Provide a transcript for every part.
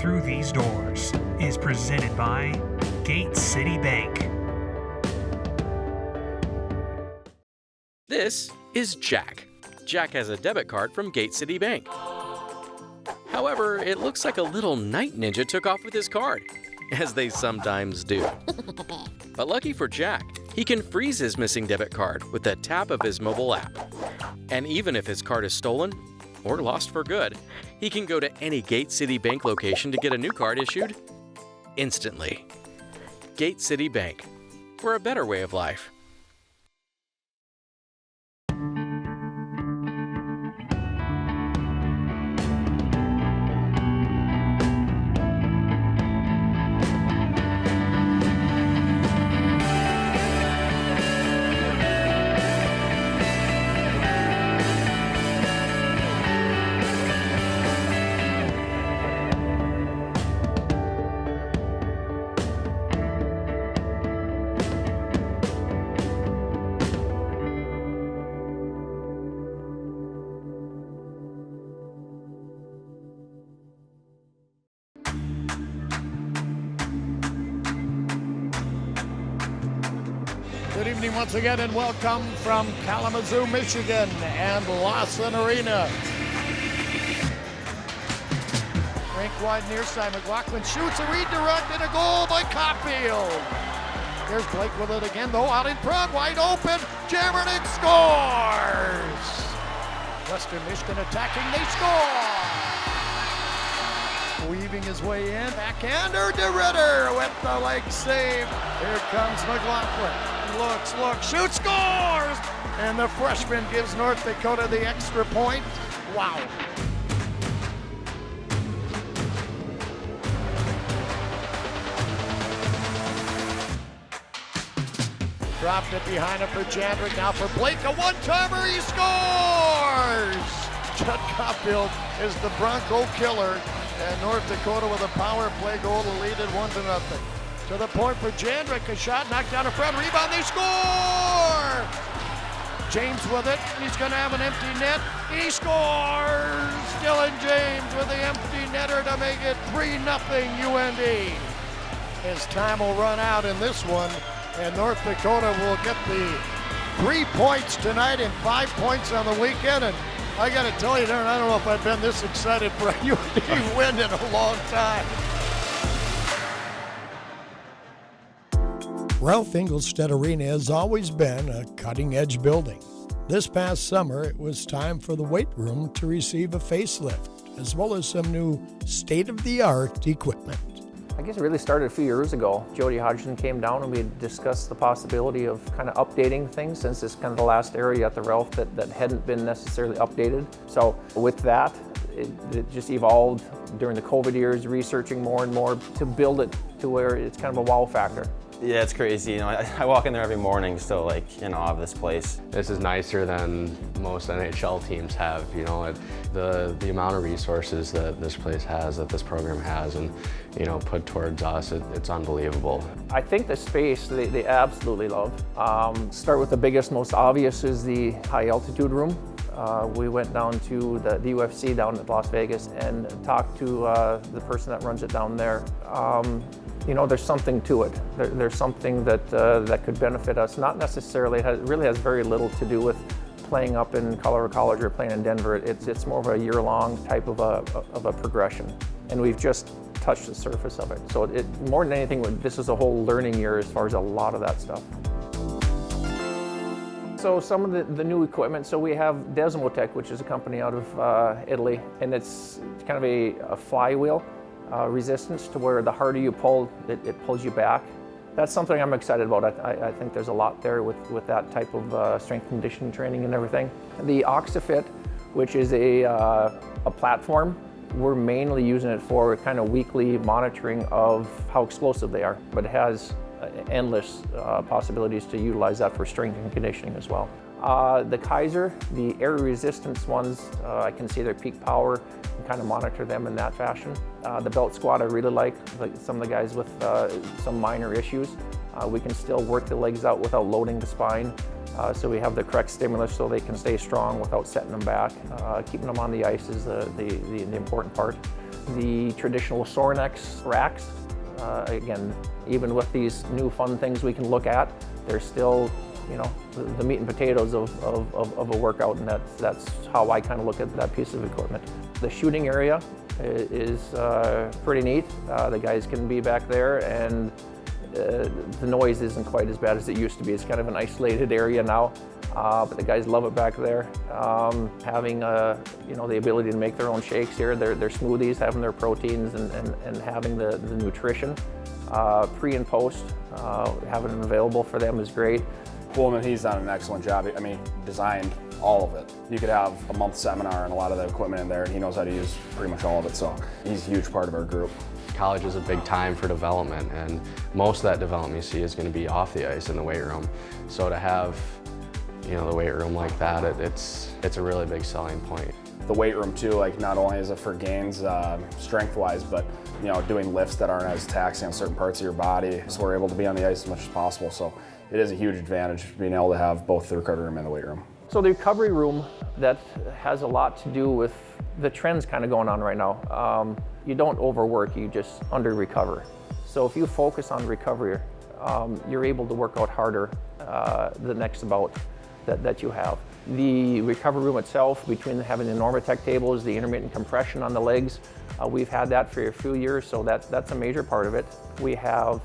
through these doors is presented by Gate City Bank. This is Jack. Jack has a debit card from Gate City Bank. However, it looks like a little night ninja took off with his card, as they sometimes do. But lucky for Jack, he can freeze his missing debit card with the tap of his mobile app. And even if his card is stolen or lost for good, he can go to any Gate City Bank location to get a new card issued instantly. Gate City Bank, for a better way of life. Good evening once again and welcome from Kalamazoo, Michigan and Lawson Arena. Rink wide near side, McLaughlin shoots a redirect and a goal by Copfield. Here's Blake with it again though, out in front, wide open, Jamernick scores! Western Michigan attacking, they score! Weaving his way in, backhander to Ritter with the leg save. Here comes McLaughlin. Looks, shoots, scores! And the freshman gives North Dakota the extra point. Wow. Dropped it behind him for Jandrick, now for Blake, a one-timer, he scores! Judd Copfield is the Bronco killer, and North Dakota with a power play goal to lead it 1-0. To the point for Jandrick, a shot knocked down in front, rebound, they score! James with it, and he's gonna have an empty net, he scores! Dylan James with the empty netter to make it 3-0 UND. His time will run out in this one, and North Dakota will get the 3 points tonight and 5 points on the weekend. And I gotta tell you, Darren, I don't know if I've been this excited for a UND win in a long time. Ralph Engelstad Arena has always been a cutting-edge building. This past summer, it was time for the weight room to receive a facelift, as well as some new state-of-the-art equipment. I guess it really started a few years ago. Jody Hodgson came down and we discussed the possibility of kind of updating things, since it's kind of the last area at the Ralph that hadn't been necessarily updated. So with that, it just evolved during the COVID years, researching more and more to build it to where it's kind of a wow factor. Yeah, it's crazy. You know, I walk in there every morning still like in awe of this place. This is nicer than most NHL teams have. You know, the amount of resources that this place has, that this program has, and put towards us, it's unbelievable. I think the space they absolutely love. Start with the biggest, most obvious is the high altitude room. We went down to the UFC down at Las Vegas and talked to the person that runs it down there. There's something to it. There's something that could benefit us. Not necessarily, it really has very little to do with playing up in Colorado College or playing in Denver. It's more of a year-long type of a progression. And we've just touched the surface of it. So more than anything, this is a whole learning year as far as a lot of that stuff. So some of the new equipment, so we have Desmotech, which is a company out of Italy, and it's kind of a flywheel resistance to where the harder you pull, it pulls you back. That's something I'm excited about. I think there's a lot there with that type of strength conditioning training and everything. The OxyFit, which is a platform, we're mainly using it for kind of weekly monitoring of how explosive they are, but it has endless possibilities to utilize that for strength and conditioning as well. The Kaiser, the air resistance ones, I can see their peak power and kind of monitor them in that fashion. The belt squat I really like some of the guys with some minor issues. We can still work the legs out without loading the spine. So we have the correct stimulus so they can stay strong without setting them back. Keeping them on the ice is the important part. the traditional Sorinex racks. Again, even with these new fun things we can look at, they're still, you know, the meat and potatoes of a workout, and that's how I kind of look at that piece of equipment. The shooting area is pretty neat. The guys can be back there, and the noise isn't quite as bad as it used to be. It's kind of an isolated area now, but the guys love it back there. Having you know, the ability to make their own shakes here, their smoothies, having their proteins, and having the nutrition pre and post, having it available for them is great. Poolman, he's done an excellent job. I mean, designed all of it. You could have a month seminar and a lot of the equipment in there, and he knows how to use pretty much all of it, so he's a huge part of our group. College is a big time for development, and most of that development you see is going to be off the ice in the weight room. So to have, you know, the weight room like that, it's a really big selling point. The weight room too, like not only is it for gains strength-wise, but you know, doing lifts that aren't as taxing on certain parts of your body, so we're able to be on the ice as much as possible. So it is a huge advantage being able to have both the recovery room and the weight room. So the recovery room, that has a lot to do with the trends kind of going on right now. You don't overwork, you just under-recover. So if you focus on recovery, you're able to work out harder the next bout that you have. The recovery room itself, between having the Normatec tables, the intermittent compression on the legs, we've had that for a few years, so that's a major part of it. We have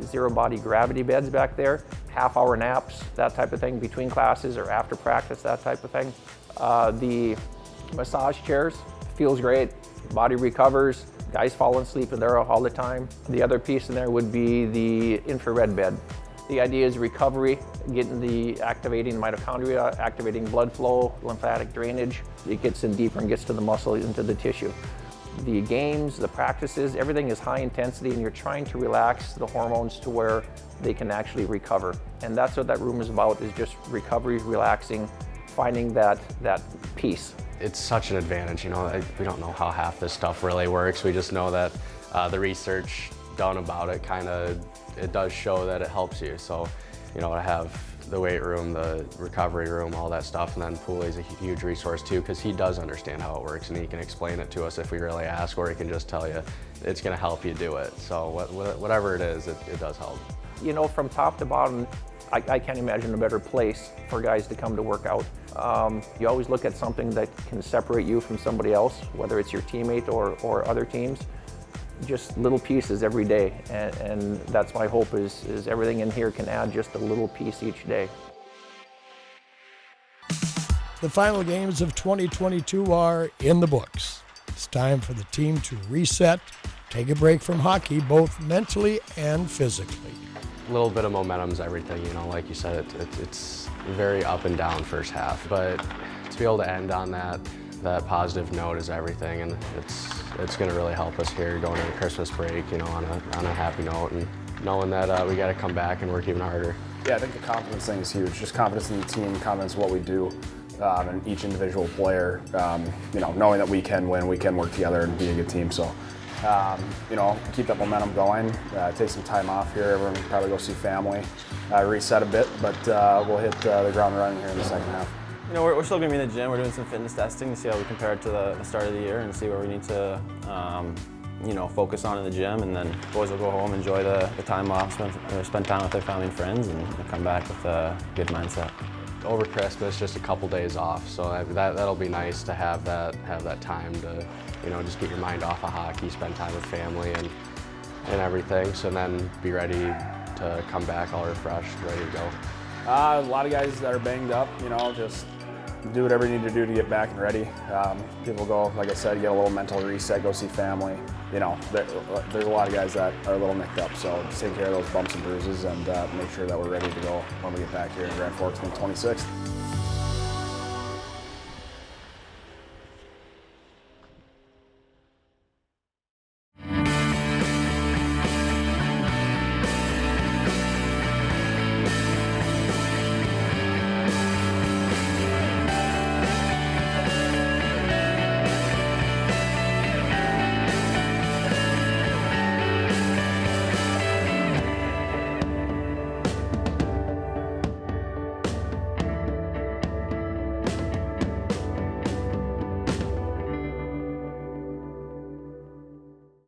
zero body gravity beds back there, half-hour naps, that type of thing, between classes or after practice, that type of thing. The massage chairs, feels great, body recovers, guys fall asleep in there all the time. The other piece in there would be the infrared bed. The idea is recovery, getting the activating mitochondria, activating blood flow, lymphatic drainage. It gets in deeper and gets to the muscle, into the tissue. The games, the practices, everything is high intensity, and you're trying to relax the hormones to where they can actually recover. And that's what that room is about, is just recovery, relaxing, finding that peace. It's such an advantage, you know. We don't know how half this stuff really works. We just know that the research done about it it does show that it helps you. So, you know, to have the weight room, the recovery room, all that stuff, and then Pooley's a huge resource too, because he does understand how it works, and he can explain it to us if we really ask, or he can just tell you it's going to help you do it. So whatever it is, it does help. You know, from top to bottom, I can't imagine a better place for guys to come to work out. You always look at something that can separate you from somebody else, whether it's your teammate or other teams. Just little pieces every day, and that's my hope is everything in here can add just a little piece each day. The final games of 2022 are in the books. It's time for the team to reset, take a break from hockey, both mentally and physically. A little bit of momentum's everything, you know, like you said, it's very up and down first half, but to be able to end on that positive note is everything, and it's going to really help us here going into Christmas break, you know, on a happy note, and knowing that we got to come back and work even harder. Yeah, I think the confidence thing is huge. Just confidence in the team, confidence in what we do, and each individual player. You know, knowing that we can win, we can work together and be a good team. So, you know, keep that momentum going. Take some time off here. Everyone can probably go see family, reset a bit, but we'll hit the ground running here in the second half. You know, we're still going to be in the gym. We're doing some fitness testing to see how we compare it to the start of the year and see where we need to, you know, focus on in the gym. And then boys will go home, enjoy the time off, spend time with their family and friends, and come back with a good mindset. Over Christmas, just a couple days off, so that'll be nice to have that time to, you know, just get your mind off of hockey, spend time with family and everything. So then be ready to come back all refreshed, ready to go. A lot of guys that are banged up, you know, just do whatever you need to do to get back and ready. People go, like I said, get a little mental reset, go see family. You know, there's a lot of guys that are a little nicked up, so take care of those bumps and bruises and make sure that we're ready to go when we get back here in Grand Forks on the 26th.